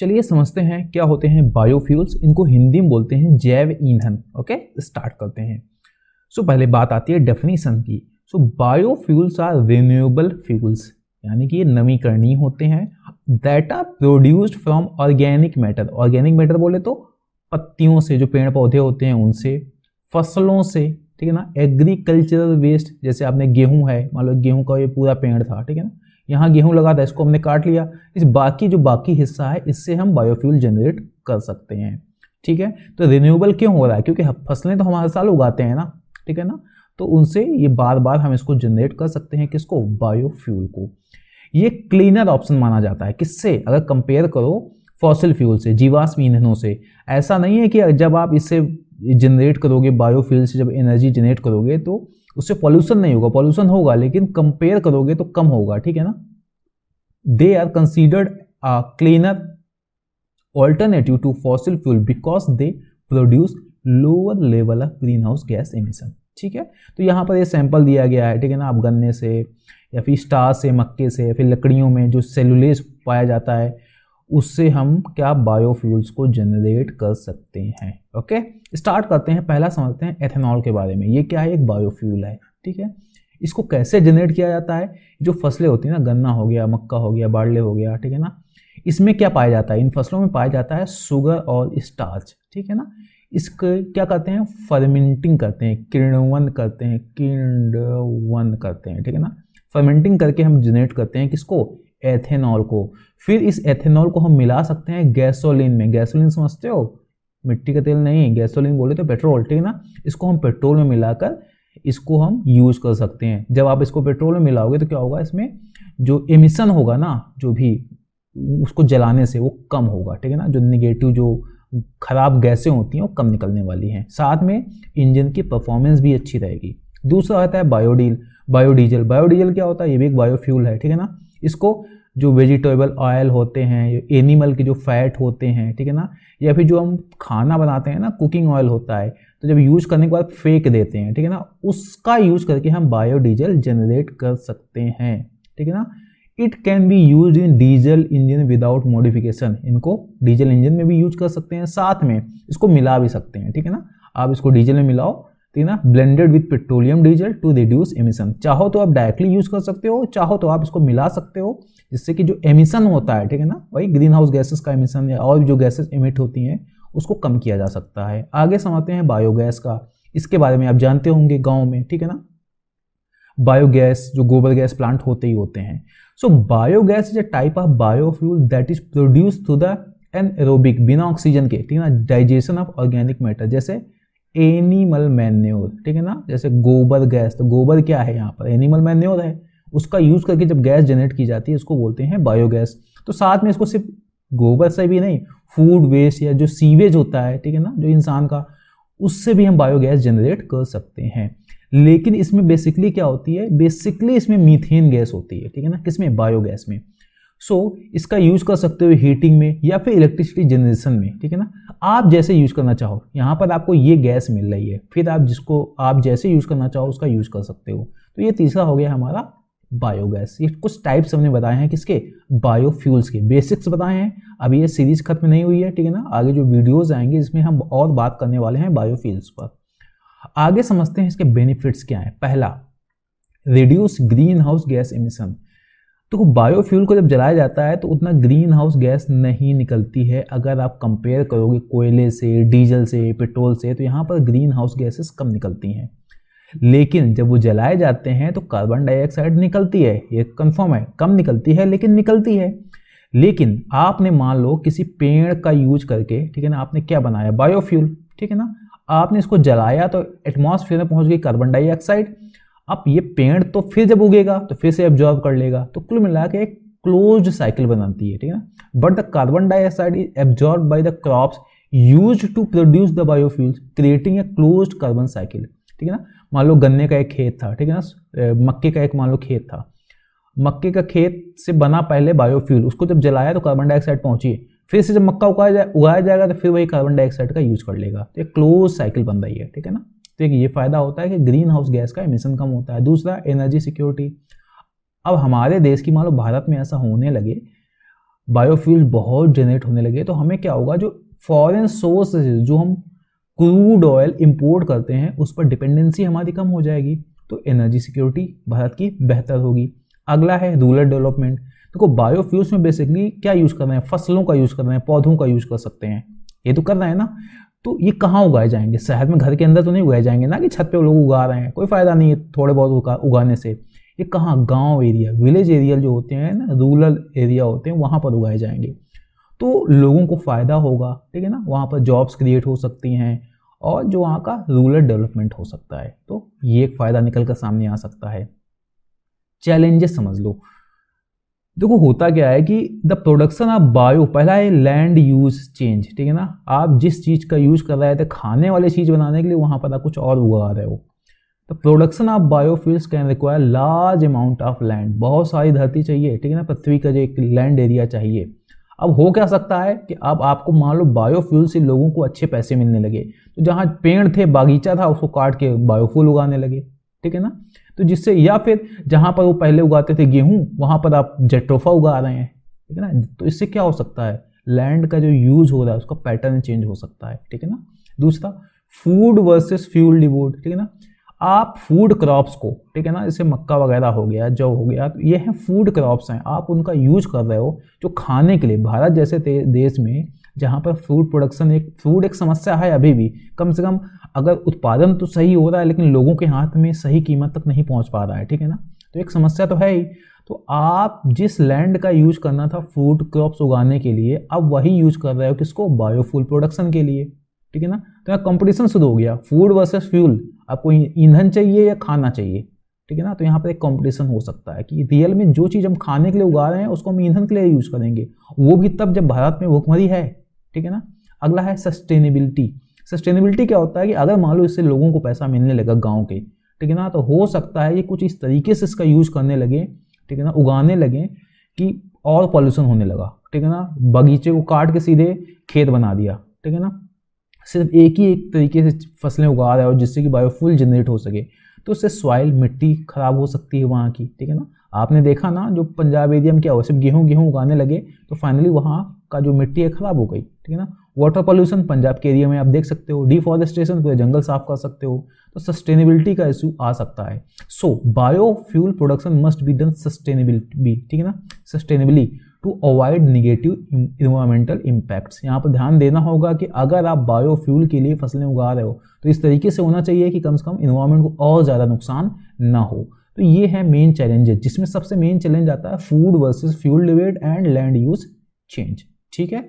चलिए समझते हैं क्या होते हैं बायोफ्यूल्स। इनको हिंदी में बोलते हैं जैव ईंधन। ओके, स्टार्ट करते हैं। पहले बात आती है डेफिनेशन की। बायोफ्यूल्स आर रिन्यूएबल फ्यूल्स, यानी कि ये नवीकरणीय होते हैं। That are produced from organic matter. Organic matter बोले तो पत्तियों से, जो पेड़ पौधे होते हैं उनसे, फसलों से, ठीक है ना। एग्रीकल्चरल वेस्ट, जैसे आपने गेहूं है, मान लो गेहूं का ये पूरा पेड़ था, ठीक है ना, यहाँ गेहूं लगा था, इसको हमने काट लिया, इस बाकी हिस्सा है, इससे हम बायोफ्यूल जनरेट कर सकते हैं। ठीक है, तो रिन्यूएबल क्यों हो रहा है? क्योंकि फसलें तो हम हर साल उगाते हैं ना, ठीक है ना, तो उनसे ये बार बार हम इसको जनरेट कर सकते हैं। किसको? बायोफ्यूल को। ये क्लीनर ऑप्शन माना जाता है। किससे? अगर कंपेयर करो फॉसिल फ्यूल से, जीवाश्म ईंधनों से। ऐसा नहीं है कि जब आप इससे जनरेट करोगे, बायोफ्यूल से जब एनर्जी जनरेट करोगे तो उससे पॉल्यूशन नहीं होगा, पॉल्यूशन होगा लेकिन कंपेयर करोगे तो कम होगा, ठीक है ना। They are considered a cleaner alternative to fossil fuel because they produce lower level of greenhouse gas emission. ठीक है, तो यहाँ पर ये सैंपल दिया गया है, ठीक है ना। आप गन्ने से या फिर स्टार से, मक्के से, या फिर लकड़ियों में जो सेलुलेज पाया जाता है, उससे हम क्या बायोफ्यूल्स को जनरेट कर सकते हैं। ओके, स्टार्ट करते हैं। पहला समझते हैं एथेनॉल के बारे में। ये क्या है? एक बायोफ्यूल है, ठीक है। इसको कैसे जनरेट किया जाता है? जो फसलें होती हैं ना, गन्ना हो गया, मक्का हो गया, बार्ले हो गया, ठीक है ना, इसमें क्या पाया जाता है? इन फसलों में पाया जाता है शुगर और स्टार्च, ठीक है ना। इसके क्या करते हैं? फर्मेंटिंग करते हैं, किण्वन करते हैं, ठीक है ना। फर्मेंटिंग करके हम जनरेट करते हैं किसको? एथेनॉल को। फिर इस एथेनॉल को हम मिला सकते हैं गैसोलीन में। गैसोलीन समझते हो? मिट्टी का तेल नहीं, गैसोलीन बोले तो पेट्रोल, ठीक है ना। इसको हम पेट्रोल में मिलाकर इसको हम यूज कर सकते हैं। जब आप इसको पेट्रोल में मिलाओगे तो क्या होगा? इसमें जो एमिशन होगा ना, जो भी उसको जलाने से वो कम होगा, ठीक है ना। जो निगेटिव, जो खराब गैसें होती हैं वो कम निकलने वाली हैं। साथ में इंजन की परफॉर्मेंस भी अच्छी रहेगी। दूसरा आता है बायोडीजल। बायोडीजल क्या होता है? ये भी एक बायोफ्यूल है, ठीक है ना। इसको जो वेजिटेबल ऑयल होते हैं, एनिमल के जो फैट होते हैं, ठीक है ना, या फिर जो हम खाना बनाते हैं ना, कुकिंग ऑयल होता है, तो जब यूज करने के बाद फेंक देते हैं, ठीक है ना, उसका यूज करके हम बायोडीजल जनरेट कर सकते हैं, ठीक है ना। It can be use in diesel engine without modification. इनको डीजल इंजन में भी यूज कर सकते हैं, साथ में इसको मिला भी सकते हैं, ठीक है ना। आप इसको डीजल में मिलाओ, ठीक है ना, blended with petroleum diesel to reduce emission. चाहो तो आप डायरेक्टली यूज कर सकते हो, चाहो तो आप इसको मिला सकते हो, जिससे कि जो एमिशन होता है, ठीक है ना, वही ग्रीन हाउस गैसेस का एमिशन या और जो गैसेस एमिट होती हैं उसको कम किया जा सकता है। आगे समझते हैं बायोगैस का। इसके बारे में आप जानते होंगे गाँव में, ठीक है ना। बायोगैस जो गोबर गैस प्लांट होते ही होते हैं। So biogas is a type of biofuel that is produced through the anaerobic, बिना ऑक्सीजन के, ठीक है ना, डाइजेशन ऑफ ऑर्गेनिक मैटर, जैसे एनिमल मैन्योर, ठीक है ना। जैसे गोबर गैस, तो गोबर क्या है? यहाँ पर एनिमल मैन्योर है। उसका यूज करके जब गैस जनरेट की जाती है उसको बोलते हैं बायोगैस। तो साथ में इसको सिर्फ गोबर से भी नहीं, फूड वेस्ट या जो सीवेज होता है, ठीक है ना, जो इंसान का, उससे भी हम बायोगैस जनरेट कर सकते हैं। लेकिन इसमें बेसिकली क्या होती है? बेसिकली इसमें मीथेन गैस होती है, ठीक है ना, किसमें? बायोगैस में। इसका यूज कर सकते हो हीटिंग में या फिर इलेक्ट्रिसिटी जनरेशन में, ठीक है ना। आप जैसे यूज करना चाहो, यहाँ पर आपको ये गैस मिल रही है, फिर आप जिसको आप जैसे यूज करना चाहो उसका यूज कर सकते हो। तो ये तीसरा हो गया हमारा बायोगैस। ये कुछ टाइप्स हमने बताए हैं किसके? बायोफ्यूल्स के बेसिक्स बताए हैं। अभी ये सीरीज खत्म नहीं हुई है, ठीक है ना। आगे जो वीडियोज आएंगे इसमें हम और बात करने वाले हैं बायोफ्यूल्स पर। आगे समझते हैं इसके बेनिफिट्स क्या है। पहला, reduce green house gas emission. तो बायोफ्यूल को जब जलाया जाता है तो उतना ग्रीन हाउस गैस नहीं निकलती है। अगर आप कंपेयर करोगे कोयले से, डीजल से, पेट्रोल से, तो यहाँ पर ग्रीन हाउस गैसेस कम निकलती हैं। लेकिन जब वो जलाए जाते हैं तो कार्बन डाइऑक्साइड निकलती है, ये कंफर्म है, कम निकलती है लेकिन निकलती है। लेकिन आपने मान लो किसी पेड़ का यूज करके, ठीक है ना, आपने क्या बनाया? बायोफ्यूल, ठीक है ना। आपने इसको जलाया तो एटमॉस्फेयर में पहुंच गई कार्बन डाइऑक्साइड। अब ये पेड़ तो फिर जब उगेगा तो फिर से एब्जॉर्ब कर लेगा, तो कुल मिला के एक क्लोज्ड साइकिल बनाती है, ठीक है ना। But the carbon dioxide is absorb by the crops used to produce the biofuels, creating a closed carbon cycle, ठीक है ना। मान लो गन्ने का एक खेत था, ठीक है ना, मक्के का एक मान लो खेत था, मक्के का खेत से बना पहले बायोफ्यूल, उसको जब जलाया तो कार्बन डाइऑक्साइड पहुंची, फिर से जब मक्का उगाया जाएगा तो फिर वही कार्बन डाइऑक्साइड का यूज कर लेगा, तो एक क्लोज साइकिल बन रही है, ठीक है ना। तो एक ये फायदा होता है कि ग्रीन हाउस गैस का एमिशन कम होता है। दूसरा, एनर्जी सिक्योरिटी। अब हमारे देश की मान लो भारत में ऐसा होने लगे, बायोफ्यूल बहुत जनरेट होने लगे तो हमें क्या होगा, जो फॉरेन सोर्सेज जो हम क्रूड ऑयल इंपोर्ट करते हैं उस पर डिपेंडेंसी हमारी कम हो जाएगी, तो एनर्जी सिक्योरिटी भारत की बेहतर होगी। अगला है रूरल डेवलपमेंट। देखो बायोफ्यूल्स में बेसिकली क्या यूज कर रहे हैं, फसलों का यूज कर रहे हैं, पौधों का यूज कर सकते हैं, ये तो कर रहे हैं ना। तो ये कहाँ उगाए जाएंगे, शहर में घर के अंदर तो नहीं उगाए जाएंगे ना, कि छत पे लोग उगा रहे हैं, कोई फायदा नहीं है थोड़े बहुत उगाने से। ये कहाँ, गांव एरिया, विलेज एरिया जो होते हैं ना, रूरल एरिया होते हैं, वहां पर उगाए जाएंगे तो लोगों को फायदा होगा, ठीक है ना। वहां पर जॉब्स क्रिएट हो सकती हैं और जो वहाँ का रूरल डेवलपमेंट हो सकता है, तो ये एक फायदा निकल कर सामने आ सकता है। चैलेंजेस समझ लो। देखो होता क्या है कि द प्रोडक्शन ऑफ बायो, पहला है लैंड यूज चेंज, ठीक है ना। आप जिस चीज का यूज कर रहे थे खाने वाली चीज बनाने के लिए, वहां पर आप कुछ और उगा रहे हो। The production of biofuels can require large amount of land, बहुत सारी धरती चाहिए, ठीक है ना, पृथ्वी का जो एक लैंड एरिया चाहिए। अब हो क्या सकता है कि अब आपको मान लो बायोफ्यूल से लोगों को अच्छे पैसे मिलने लगे, तो जहां पेड़ थे, बागीचा था, उसको काट के बायोफ्यूल उगाने लगे, ठीक है ना। तो जिससे, या फिर जहां पर वो पहले उगाते थे गेहूं, वहां पर आप जेट्रोफा उगा रहे हैं, ठीक है ना। तो इससे क्या हो सकता है, लैंड का जो यूज हो रहा है उसका पैटर्न चेंज हो सकता है, ठीक है ना। दूसरा, फूड वर्सेस फ्यूल डिवोड, ठीक है ना। आप फूड क्रॉप्स को, ठीक है ना, जैसे मक्का वगैरह हो गया, जौ हो गया, तो ये है फूड क्रॉप्स हैं, आप उनका यूज कर रहे हो जो खाने के लिए। भारत जैसे देश में जहाँ पर फूड प्रोडक्शन, एक समस्या है अभी भी, कम से कम अगर उत्पादन तो सही हो रहा है लेकिन लोगों के हाथ में सही कीमत तक नहीं पहुंच पा रहा है, ठीक है ना। तो एक समस्या तो है ही। तो आप जिस लैंड का यूज करना था फूड क्रॉप्स उगाने के लिए, अब वही यूज कर रहे हो किसको, बायोफ्यूल प्रोडक्शन के लिए, ठीक है ना। तो यहाँ कंपटीशन शुरू हो गया, फूड वर्सेस फ्यूल, आपको ईंधन चाहिए या खाना चाहिए, ठीक है ना। तो यहाँ पर एक कंपटीशन हो सकता है कि रियल में जो चीज़ हम खाने के लिए उगा रहे हैं उसको हम ईंधन के लिए यूज करेंगे, वो भी तब जब भारत में भूखमरी है, ठीक है ना। अगला है सस्टेनेबिलिटी। सस्टेनेबिलिटी क्या होता है कि अगर मान लो इससे लोगों को पैसा मिलने लगा गाँव के, ठीक है ना, तो हो सकता है ये कुछ इस तरीके से इसका यूज करने लगे, ठीक है ना, उगाने लगे कि और पॉल्यूशन होने लगा, ठीक है ना। बगीचे को काट के सीधे खेत बना दिया, ठीक है ना, सिर्फ एक तरीके से फसलें उगा रहे हो जिससे कि बायोफ्यूल जनरेट हो सके, तो उससे सॉइल, मिट्टी खराब हो सकती है वहाँ की, ठीक है ना। आपने देखा ना, जो पंजाब एरिया में क्या हुआ, सिर्फ गेहूं उगाने लगे तो फाइनली वहाँ का जो मिट्टी है खराब हो गई, ठीक है ना। वाटर पॉल्यूशन पंजाब के एरिया में आप देख सकते हो, डिफॉरेस्टेशन, पूरे जंगल साफ कर सकते हो, तो सस्टेनेबिलिटी का इशू आ सकता है। So biofuel production must be done sustainability, ठीक है ना, sustainably, to avoid negative environmental impacts. यहाँ पर ध्यान देना होगा कि अगर आप बायोफ्यूल के लिए फसलें उगा रहे हो तो इस तरीके से होना चाहिए कि कम से कम इन्वायरमेंट को और ज़्यादा नुकसान ना हो। तो ये है मेन चैलेंजेस, जिसमें सबसे मेन चैलेंज आता है food versus fuel debate and land use change, ठीक है।